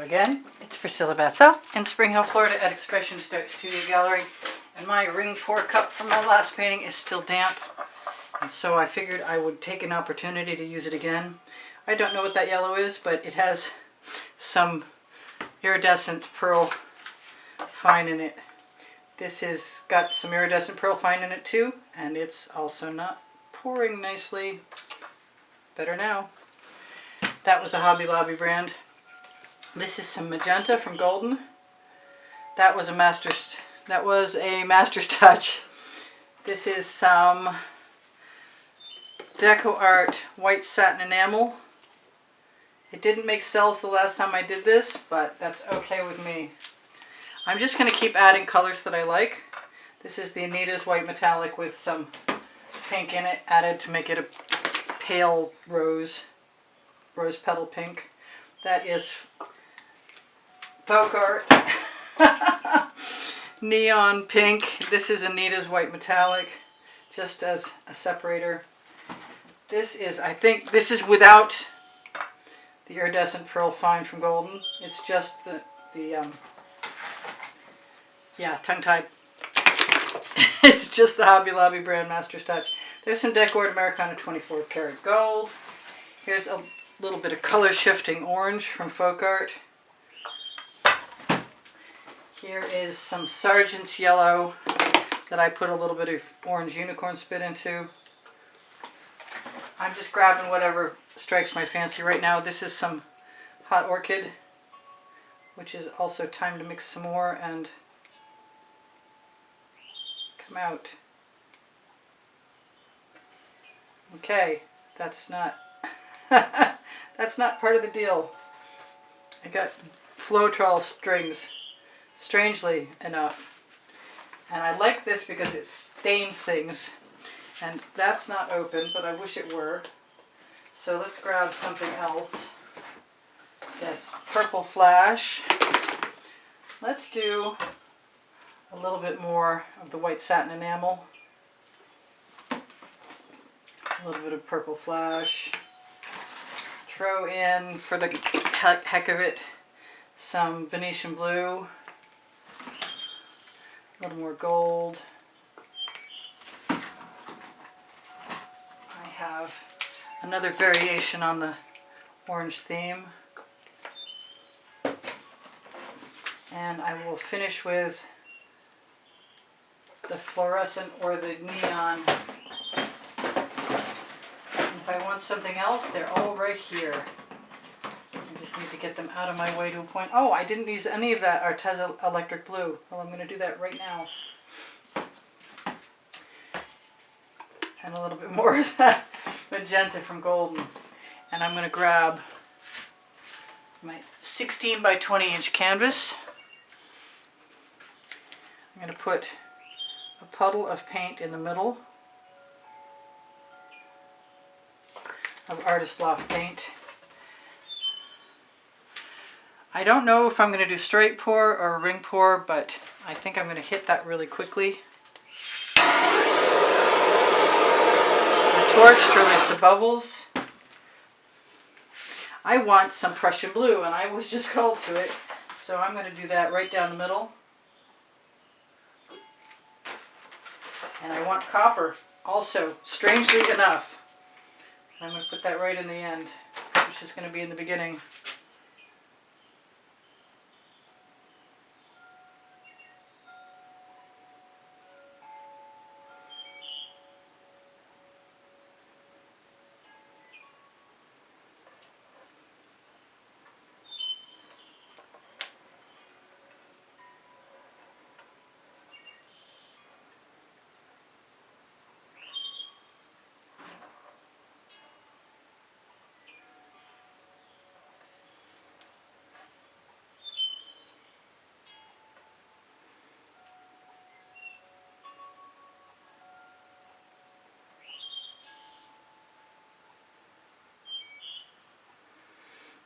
Hello again, it's Priscilla Batzell in Spring Hill, Florida at Expression Studio Gallery, and my ring pour cup from my last painting is still damp, and so I figured I would take an opportunity to use it again. I don't know what that yellow is, but it has some iridescent pearl fine in it. This has got some iridescent pearl fine in it too, and it's also not pouring nicely. Better now. That was a Hobby Lobby brand. This is some magenta from Golden. That was a Master's Touch. This is some Deco Art white satin enamel. It didn't make cells the last time I did this, but that's okay with me. I'm just going to keep adding colors that I like. This is the Anita's white metallic with some pink in it added to make it a pale rose petal pink. That is Folk Art neon pink. This is Anita's white metallic, just as a separator. This is, I think, this is without the iridescent pearl fine from Golden. It's just yeah, tongue-tied. It's just the Hobby Lobby brand Master's Touch. There's some Deco Art Americana 24 karat gold. Here's a little bit of color shifting orange from Folk Art. Here is some Sargent's yellow that I put a little bit of orange unicorn spit into. I'm just grabbing whatever strikes my fancy right now. This is some Hot Orchid, which is also time to mix some more and come out. Okay, that's not that's not part of the deal. I got Floetrol strings, strangely enough. And I like this because it stains things. And that's not open, but I wish it were. So let's grab something else. That's Purple Flash. Let's do a little bit more of the white satin enamel. A little bit of Purple Flash. Throw in, for the heck of it, some Venetian blue. A little more gold. I have another variation on the orange theme. And I will finish with the fluorescent or the neon. If I want something else, they're all right here. I just need to get them out of my way to a point. Oh, I didn't use any of that Arteza electric blue. Well, I'm going to do that right now. And a little bit more of that magenta from Golden. And I'm going to grab my 16 by 20 inch canvas. I'm going to put a puddle of paint in the middle of Artist Loft paint. I don't know if I'm going to do straight pour or ring pour, but I think I'm going to hit that really quickly. The torch to release the bubbles. I want some Prussian blue, and I was just called to it, so I'm going to do that right down the middle. And I want copper also, strangely enough. I'm going to put that right in the end, which is going to be in the beginning.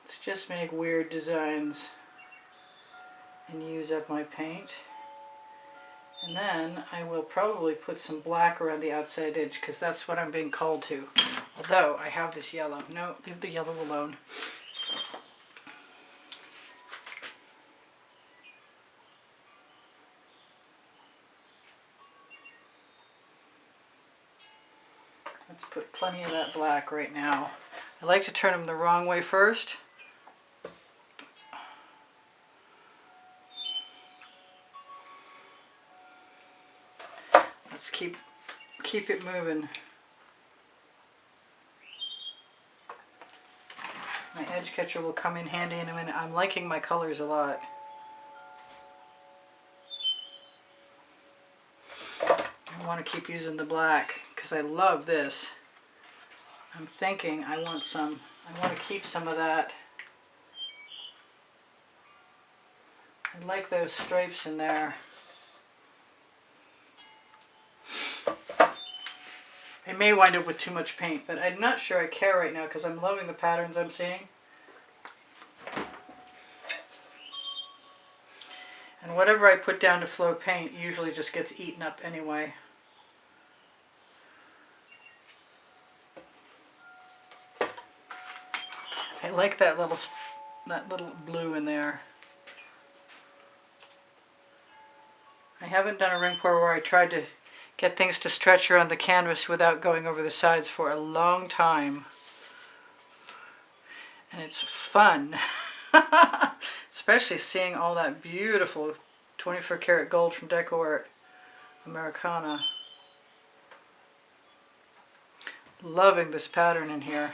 Let's just make weird designs and use up my paint. And then I will probably put some black around the outside edge because that's what I'm being called to. Although I have this yellow. No, leave the yellow alone. Let's put plenty of that black right now. I like to turn them the wrong way first. Let's keep it moving. My edge catcher will come in handy in a minute. I'm liking my colors a lot. I want to keep using the black because I love this. I'm thinking I want to keep some of that. I like those stripes in there. I may wind up with too much paint, but I'm not sure I care right now because I'm loving the patterns I'm seeing. And whatever I put down to flow paint usually just gets eaten up anyway. I like that little blue in there. I haven't done a ring pour where I tried to get things to stretch around the canvas without going over the sides for a long time. And it's fun. Especially seeing all that beautiful 24 karat gold from Decor Americana. Loving this pattern in here.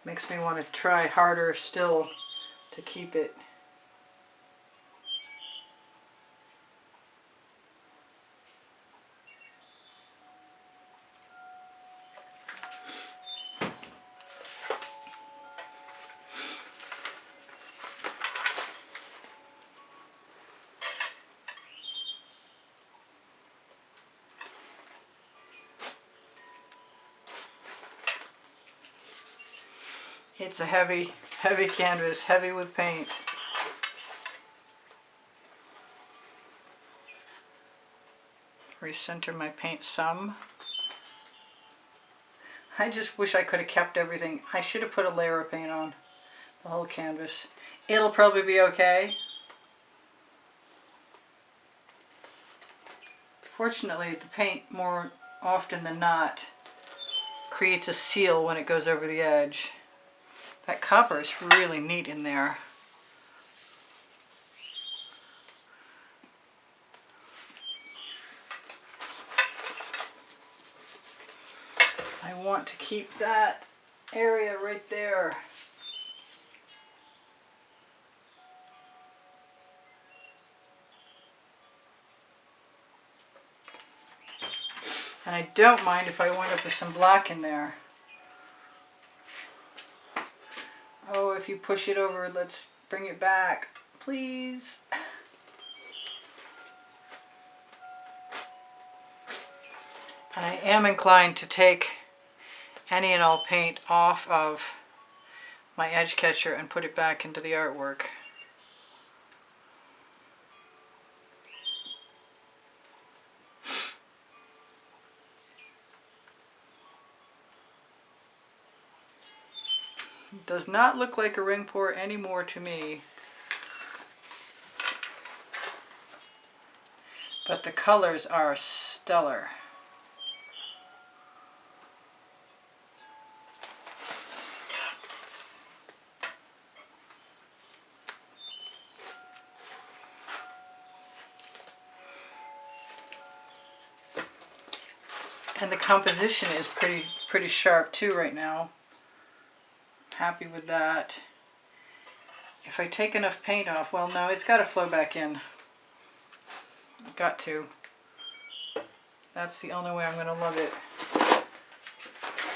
Makes me want to try harder still to keep it. It's a heavy canvas, heavy with paint. Recenter my paint some. I just wish I could have kept everything. I should have put a layer of paint on the whole canvas. It'll probably be okay. Fortunately, the paint more often than not creates a seal when it goes over the edge. That copper is really neat in there. I want to keep that area right there. And I don't mind if I wind up with some black in there. Oh, if you push it over, let's bring it back, please. And I am inclined to take any and all paint off of my edge catcher and put it back into the artwork. It does not look like a ring pour anymore to me. But the colors are stellar. And the composition is pretty sharp too right now. Happy with that. If I take enough paint off, well, no, it's got to flow back in. Got to. That's the only way I'm going to love it.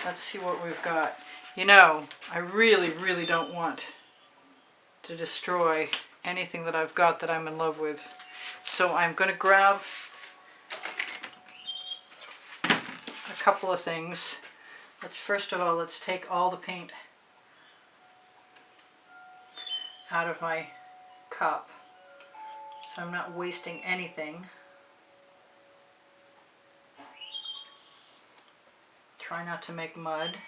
Let's see what we've got. You know, I really don't want to destroy anything that I've got that I'm in love with. So I'm going to grab a couple of things. First of all, let's take all the paint out of my cup so I'm not wasting anything. Try not to make mud.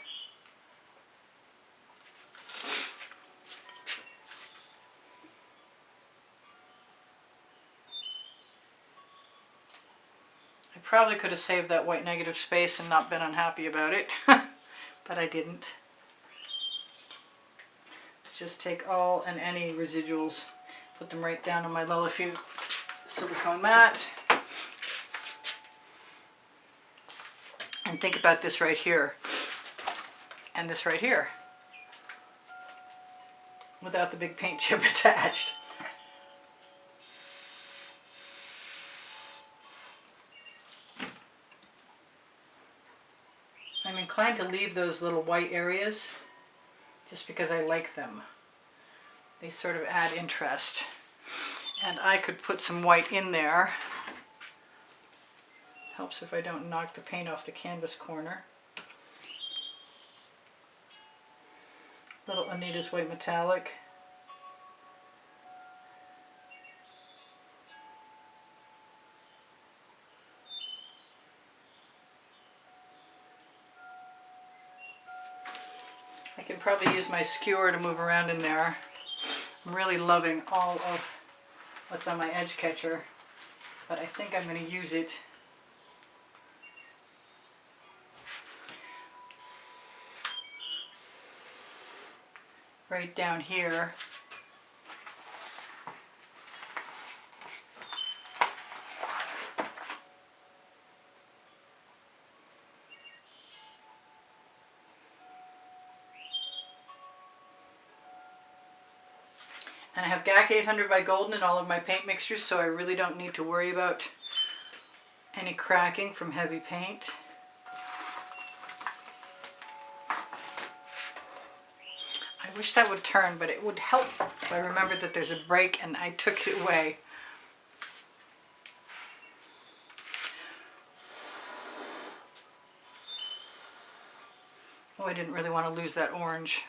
I probably could have saved that white negative space and not been unhappy about it, but I didn't. Let's just take all and any residuals, put them right down on my Lillifute silicone mat. And think about this right here and this right here without the big paint chip attached. I'm inclined to leave those little white areas just because I like them. They sort of add interest. And I could put some white in there. Helps if I don't knock the paint off the canvas corner. Little Anita's White Metallic. I can probably use my skewer to move around in there. I'm really loving all of what's on my edge catcher, but I think I'm going to use it right down here. And I have GAC 800 by Golden in all of my paint mixtures, so I really don't need to worry about any cracking from heavy paint. I wish that would turn, but it would help if I remembered that there's a break and I took it away. Oh, I didn't really want to lose that orange,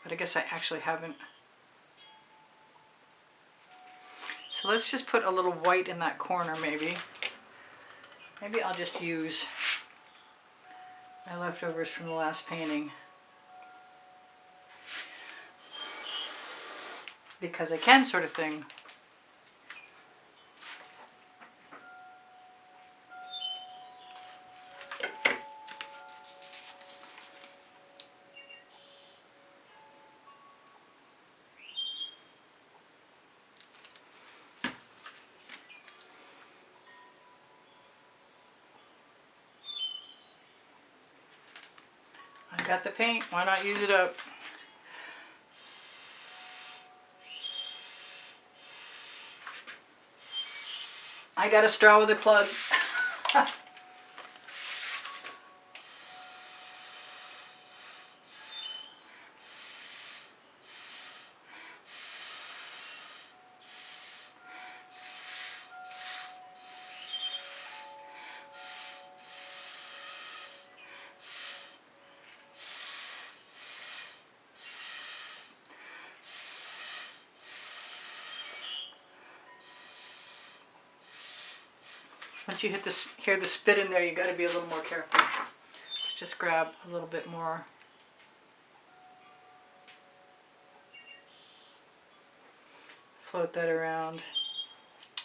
but I guess I actually haven't. So let's just put a little white in that corner maybe. Maybe I'll just use my leftovers from the last painting. Because I can, sort of thing. I got the paint, why not use it up? I got a straw with a plug. Once you hear the spit in there, you got to be a little more careful. Let's just grab a little bit more. Float that around.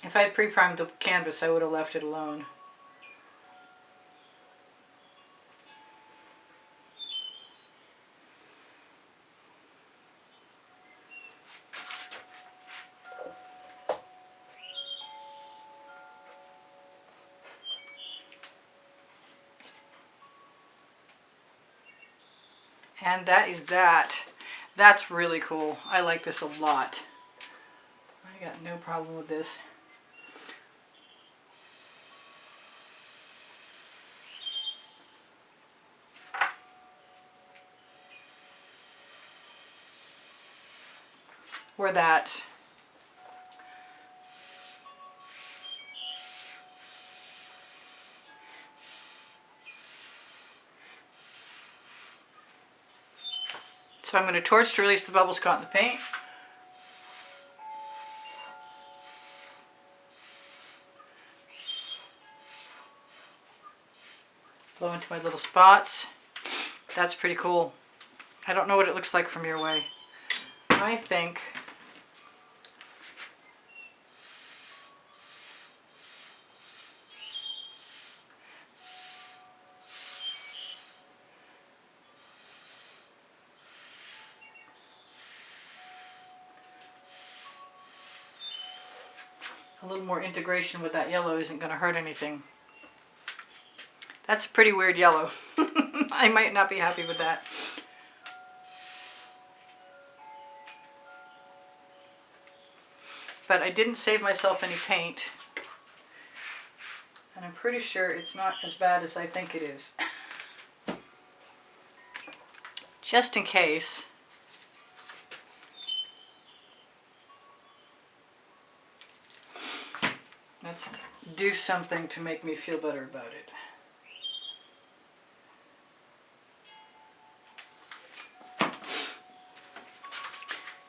If I had pre-primed the canvas, I would have left it alone. And that is that. That's really cool. I like this a lot. I got no problem with this. Or that. So I'm going to torch to release the bubbles caught in the paint. Blow into my little spots. That's pretty cool. I don't know what it looks like from your way. I think a little more integration with that yellow isn't going to hurt anything. That's a pretty weird yellow. I might not be happy with that. But I didn't save myself any paint. And I'm pretty sure it's not as bad as I think it is. Just in case. Let's do something to make me feel better about it.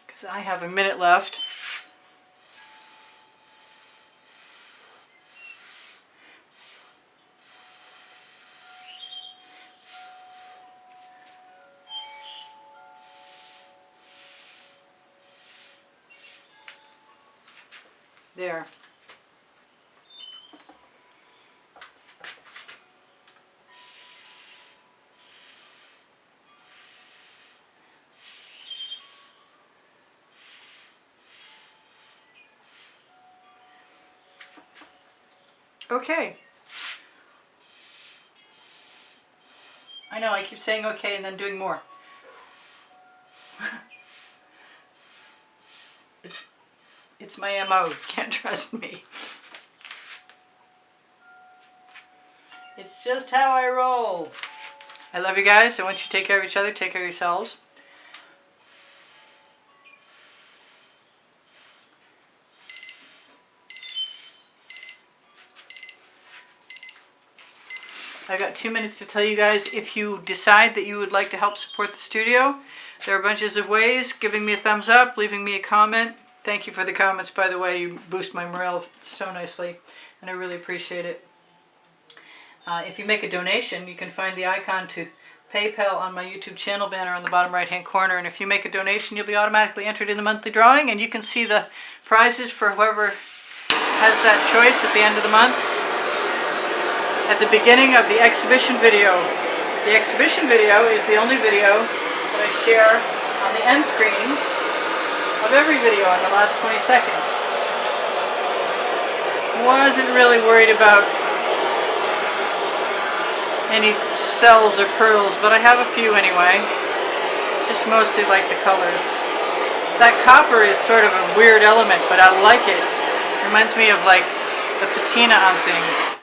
Because I have a minute left. There. Okay. I know, I keep saying okay and then doing more. It's my MO. You can't trust me. It's just how I roll. I love you guys. I want you to take care of each other. Take care of yourselves. I've got 2 minutes to tell you guys, if you decide that you would like to help support the studio, there are bunches of ways. Giving me a thumbs up, leaving me a comment. Thank you for the comments, by the way. You boost my morale so nicely, and I really appreciate it. If you make a donation, you can find the icon to PayPal on my YouTube channel banner on the bottom right-hand corner. And if you make a donation, you'll be automatically entered in the monthly drawing, and you can see the prizes for whoever has that choice at the end of the month. At the beginning of the exhibition video. The exhibition video is the only video that I share on the end screen of every video in the last 20 seconds. Wasn't really worried about any cells or pearls, but I have a few anyway. Just mostly like the colors. That copper is sort of a weird element, but I like it. Reminds me of like the patina on things.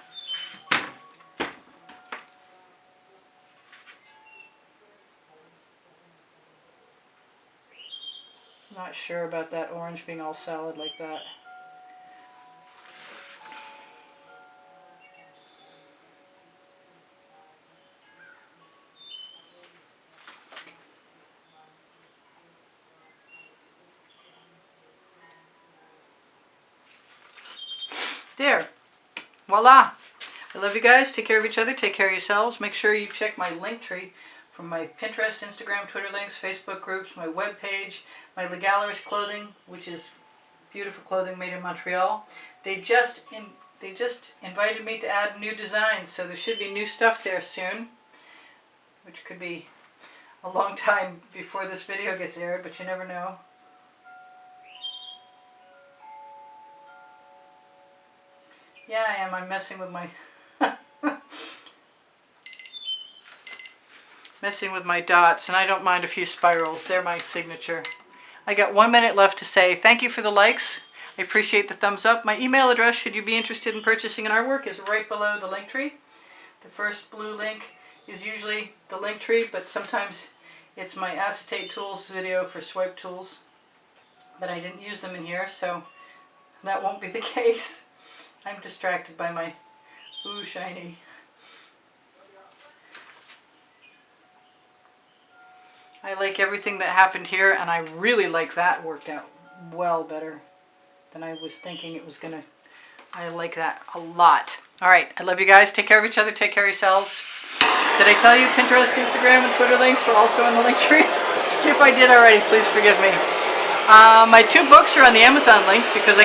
Not sure about that orange being all solid like that. There. Voila. I love you guys. Take care of each other. Take care of yourselves. Make sure you check my link tree from my Pinterest, Instagram, Twitter links, Facebook groups, my webpage, my Galleries clothing, which is beautiful clothing made in Montreal. They just invited me to add new designs, so there should be new stuff there soon, which could be a long time before this video gets aired, but you never know. Yeah, I am. I'm messing with my dots, and I don't mind a few spirals. They're my signature. I got 1 minute left to say thank you for the likes. I appreciate the thumbs up. My email address, should you be interested in purchasing an artwork, is right below the link tree. The first blue link is usually the link tree, but sometimes it's my acetate tools video for swipe tools. But I didn't use them in here, so that won't be the case. I'm distracted by my ooh shiny. I like everything that happened here, and I really like that worked out well better than I was thinking it was gonna. I like that a lot. Alright, I love you guys. Take care of each other. Take care of yourselves. Did I tell you Pinterest, Instagram, and Twitter links were also in the link tree? If I did already, please forgive me. My 2 books are on the Amazon link because I